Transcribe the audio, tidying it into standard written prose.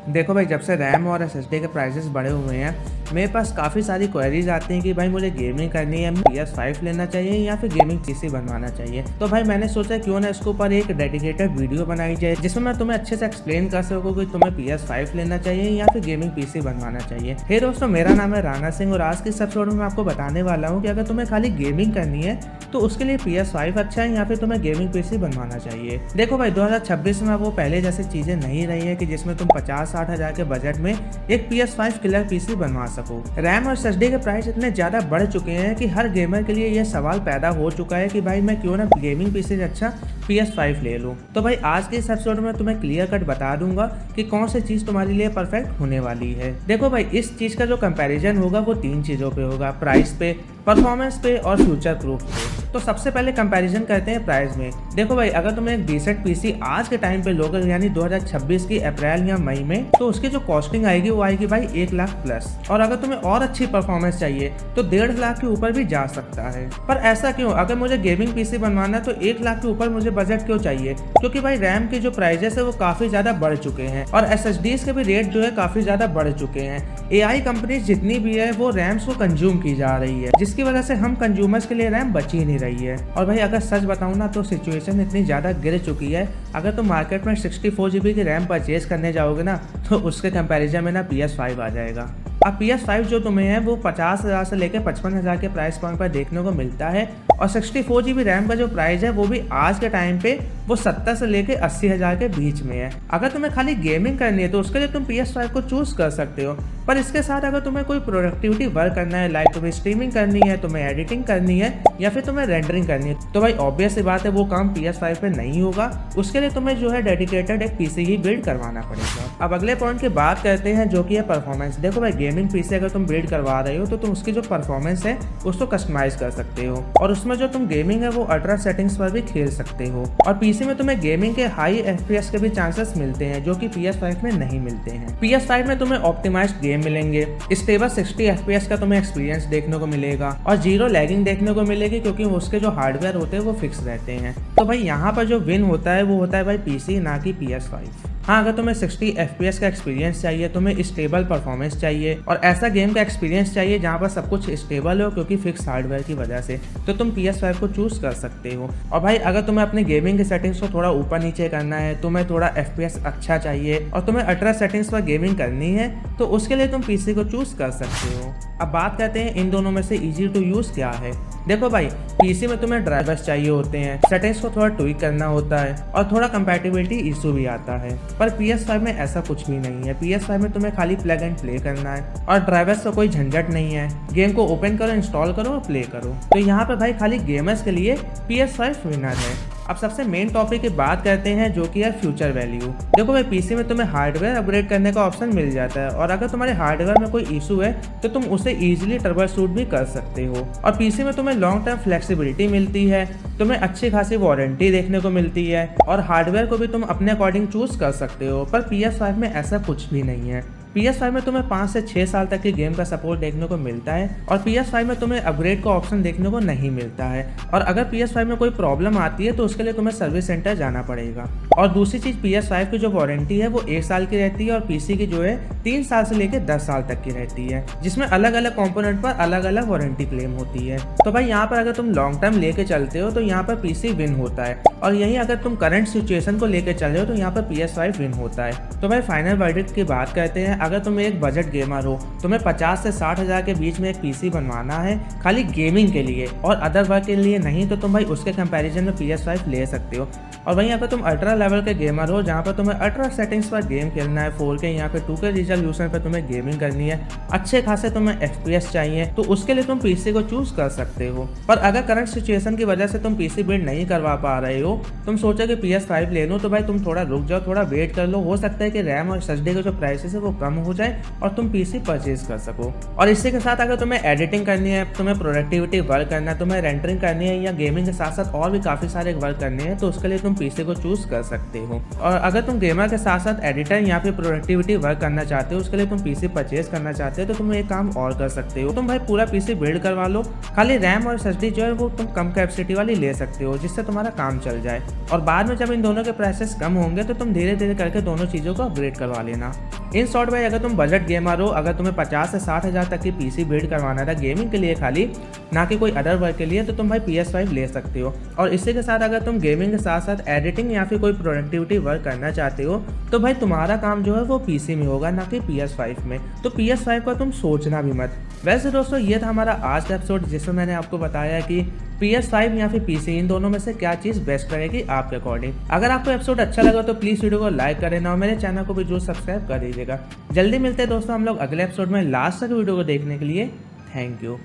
देखो भाई, जब से रैम और एसएसडी के प्राइसेस बढ़े हुए हैं, मेरे पास काफ़ी सारी क्वेरीज आती हैं कि भाई मुझे गेमिंग करनी है, PS5 लेना चाहिए या फिर गेमिंग पीसी बनवाना चाहिए। तो भाई मैंने सोचा क्यों ना इसके ऊपर एक डेडिकेटेड वीडियो बनाई जाए जिसमें मैं तुम्हें अच्छे से एक्सप्लेन कर सकूँ कि तुम्हें PS5 लेना चाहिए या फिर गेमिंग पीसी बनवाना चाहिए। हे दोस्तों, मेरा नाम है राणा सिंह और आज की इस एपिसोड में मैं आपको बताने वाला हूँ कि अगर तुम्हें खाली गेमिंग करनी है तो उसके लिए PS5 अच्छा है या फिर तुम्हें गेमिंग पीसी बनवाना चाहिए। देखो भाई, 2026 में वो पहले जैसी चीजें नहीं रही है कि जिसमें तुम 50-60 हजार के बजट में एक PS5 किलर पीसी बनवा सको। रैम और एसएसडी के प्राइस इतने ज्यादा बढ़ चुके हैं कि हर गेमर के लिए यह सवाल पैदा हो चुका है कि भाई मैं क्यों ना गेमिंग पीसी से अच्छा PS5 ले लूं। तो भाई आज के इस एपिसोड में तुम्हें क्लियर कट बता दूंगा कि कौन सी चीज तुम्हारे लिए परफेक्ट होने वाली है। देखो भाई, इस चीज का जो कंपैरिजन होगा वो 3 चीजों पे होगा, प्राइस पे, परफॉर्मेंस पे और फ्यूचर प्रूफ पे। तो सबसे पहले कंपैरिजन करते हैं प्राइस में। देखो भाई, अगर तुम्हें एक डिसेंट पीसी आज के टाइम पे लोगे यानी 2026 की अप्रैल या मई में, तो उसकी जो कॉस्टिंग आएगी वो आएगी भाई 1 लाख प्लस। और अगर तुम्हें और अच्छी परफॉर्मेंस चाहिए तो 1.5 लाख के ऊपर भी जा सकता है। पर ऐसा क्यों? अगर मुझे गेमिंग पीसी बनवाना है तो 1 लाख के ऊपर मुझे बजट क्यों चाहिए? क्योंकि भाई रैम के जो प्राइजेस है वो काफी ज्यादा बढ़ चुके हैं और एसएसडीज के भी रेट जो है काफी ज्यादा बढ़ चुके हैं। एआई कंपनीज जितनी भी है वो रैम्स को कंज्यूम की जा रही है, जिसकी वजह से हम कंज्यूमर्स के लिए रैम बची ही नहीं रही है। और भाई अगर सच बताऊं ना तो सिचुएशन इतनी ज़्यादा गिर चुकी है, अगर तुम मार्केट में 64 GB की रैम परचेज करने जाओगे ना तो उसके कंपैरिजन में ना PS5 आ जाएगा। अब PS5 जो तुम्हें है वो 50,000 से लेकर 55,000 के प्राइस पॉइंट पर देखने को मिलता है और 64 GB रैम का जो प्राइस है वो भी आज के टाइम पे वो 70 से लेकर 80,000 के बीच में है। अगर तुम्हें खाली गेमिंग करनी है तो उसके लिए तुम PS5 को चूज कर सकते हो, पर इसके साथ अगर तुम्हें कोई प्रोडक्टिविटी वर्क करना है, लाइक तुम्हें स्ट्रीमिंग करनी है, तुम्हें एडिटिंग करनी है या फिर तुम्हें रेंडरिंग करनी है, तो भाई ऑब्वियस सी बात है वो काम PS5 पे नहीं होगा। उसके लिए तुम्हें जो है डेडिकेटेड एक पीसी ही बिल्ड करवाना पड़ेगा। अब अगले पॉइंट की बात करते हैं जो कि है परफॉर्मेंस। देखो भाई, गेमिंग पीसी अगर तुम बिल्ड करवा रहे हो तो तुम उसकी जो परफॉर्मेंस है उसको कस्टमाइज कर सकते हो और उसमें जो तुम गेमिंग है वो अल्ट्रा सेटिंग्स पर भी खेल सकते हो। और पीसी में तुम्हें गेमिंग के हाई FPS के भी चांसेस मिलते हैं जो कि PS5 में नहीं मिलते हैं। PS5 में तुम्हें ऑप्टिमाइज्ड गेम मिलेंगे, स्टेबल 60 FPS का तुम्हें एक्सपीरियंस देखने को मिलेगा और जीरो लैगिंग देखने को मिलेगी क्योंकि उसके जो हार्डवेयर होते हैं वो फिक्स रहते हैं। तो भाई यहाँ पर जो विन होता है वो होता है भाई पीसी, ना कि PS5। हाँ, अगर तुम्हें 60 FPS का एक्सपीरियंस चाहिए, तुम्हें स्टेबल परफॉर्मेंस चाहिए और ऐसा गेम का एक्सपीरियंस चाहिए जहाँ पर सब कुछ स्टेबल हो क्योंकि फिक्स हार्डवेयर की वजह से, तो तुम PS5 को चूज कर सकते हो। और भाई अगर तुम्हें अपने गेमिंग की सेटिंग्स को थोड़ा ऊपर नीचे करना है, तुम्हें थोड़ा FPS अच्छा चाहिए और तुम्हें अल्ट्रा सेटिंग्स पर गेमिंग करनी है, तो उसके लिए तुम पीसी को चूज कर सकते हो। अब बात करते हैं इन दोनों में से ईजी टू यूज क्या है। देखो भाई, पीसी में तुम्हें ड्राइवर्स चाहिए होते हैं, सेटिंग्स को थोड़ा ट्विक करना होता है और थोड़ा कंपैटिबिलिटी इशू भी आता है। पर PS5 में ऐसा कुछ भी नहीं है। PS5 में तुम्हें खाली प्लग एंड प्ले करना है और ड्राइवर्स का कोई झंझट नहीं है। गेम को ओपन करो, इंस्टॉल करो और प्ले करो। तो यहाँ पे भाई खाली गेमर्स के लिए PS5 विनर है। अब सबसे मेन टॉपिक की बात करते हैं जो कि है फ्यूचर वैल्यू। देखो भाई, पीसी में तुम्हें हार्डवेयर अपग्रेड करने का ऑप्शन मिल जाता है और अगर तुम्हारे हार्डवेयर में कोई इशू है तो तुम उसे इजीली ट्रबल शूट भी कर सकते हो। और पीसी में तुम्हें लॉन्ग टर्म फ्लेक्सिबिलिटी मिलती है, तुम्हें अच्छी खासी वारंटी देखने को मिलती है और हार्डवेयर को भी तुम अपने अकॉर्डिंग चूज कर सकते हो। पर PS5 में ऐसा कुछ भी नहीं है। PS5 में तुम्हें 5 से 6 साल तक के गेम का सपोर्ट देखने को मिलता है और PS5 में तुम्हें अपग्रेड का ऑप्शन देखने को नहीं मिलता है। और अगर PS5 में कोई प्रॉब्लम आती है तो उसके लिए तुम्हें सर्विस सेंटर जाना पड़ेगा। और दूसरी चीज, PS5 की जो वारंटी है वो 1 साल की रहती है और पीसी की जो है 3 साल से लेकर 10 साल तक की रहती है, जिसमें अलग अलग कंपोनेंट पर अलग अलग वारंटी क्लेम होती है। तो भाई यहाँ पर अगर तुम लॉन्ग टर्म लेके चलते हो तो यहाँ पर पीसी विन होता है और यही अगर तुम करंट सिचुएशन को लेकर चल रहे हो तो यहाँ पर PS5 विन होता है। तो भाई फाइनल वर्डिक्ट की बात करते हैं। अगर तुम एक बजट गेमर हो, तुम्हें 50 से 60 हजार के बीच में एक पीसी बनवाना है खाली गेमिंग के लिए और अदर वर्क के लिए नहीं, तो तुम भाई उसके कंपैरिजन में PS5 ले सकते हो। और वहीं अगर तुम अल्ट्रा लेवल के गेमर हो जहाँ पर तुम्हें अल्ट्रा सेटिंग्स पर गेम खेलना है, 4K या फिर 2K रिजोल्यूशन पर तुम्हें गेमिंग करनी है, अच्छे खासे तुम्हें FPS चाहिए, तो उसके लिए तुम पीसी को चूज कर सकते हो। पर अगर करंट सिचुएशन की वजह से तुम पीसी बिल्ड नहीं करवा पा रहे हो, तुम सोचो कि PS5 ले लो, तो भाई तुम थोड़ा रुक जाओ, थोड़ा वेट कर लो। हो सकता है कि रैम और एसएसडी के जो प्राइसेस है वो कम कम हो जाए और तुम पीसी परचेज कर सको। और इसी के साथ अगर तुम्हें एडिटिंग करनी है, तुम्हें प्रोडक्टिविटी वर्क करना है, तुम्हें रेंडरिंग करनी है या गेमिंग के साथ साथ और भी काफ़ी सारे वर्क करने हैं, तो उसके लिए तुम पीसी को चूज़ कर सकते हो। और अगर तुम गेमर के साथ साथ एडिटर या फिर प्रोडक्टिविटी वर्क करना चाहते हो, उसके लिए तुम पीसी परचेज करना चाहते हो, तो तुम एक काम और कर सकते हो। तुम भाई पूरा पीसी बिल्ड करवा लो, खाली रैम और एसएसडी जो है वो तुम कम कैपेसिटी वाली ले सकते हो, जिससे तुम्हारा काम चल जाए। और बाद में जब इन दोनों के प्राइसेस कम होंगे तो तुम धीरे धीरे करके दोनों चीज़ों को अपग्रेड करवा लेना। इन शॉर्ट भाई, अगर तुम बजट गेमर हो, अगर तुम्हें 50 से 60 हज़ार तक की पीसी बिल्ड करवाना था गेमिंग के लिए खाली, ना कि कोई अदर वर्क के लिए, तो तुम भाई PS5 ले सकते हो। और इसी के साथ अगर तुम गेमिंग के साथ साथ एडिटिंग या फिर कोई प्रोडक्टिविटी वर्क करना चाहते हो, तो भाई तुम्हारा काम जो है वो पीसी में होगा, ना कि PS5 में। तो PS5 का तुम सोचना भी मत। वैसे दोस्तों, ये था हमारा आज का एपिसोड, जिसमें मैंने आपको बताया कि PS5 या फिर पीसी, इन दोनों में से क्या चीज़ बेस्ट रहेगी आपके अकॉर्डिंग। अगर आपको एपिसोड अच्छा लगा तो प्लीज़ वीडियो को लाइक कर देना और मेरे चैनल को भी जरूर सब्सक्राइब कर दीजिएगा। जल्दी मिलते हैं दोस्तों हम लोग अगले एपिसोड में। लास्ट तक वीडियो को देखने के लिए थैंक यू।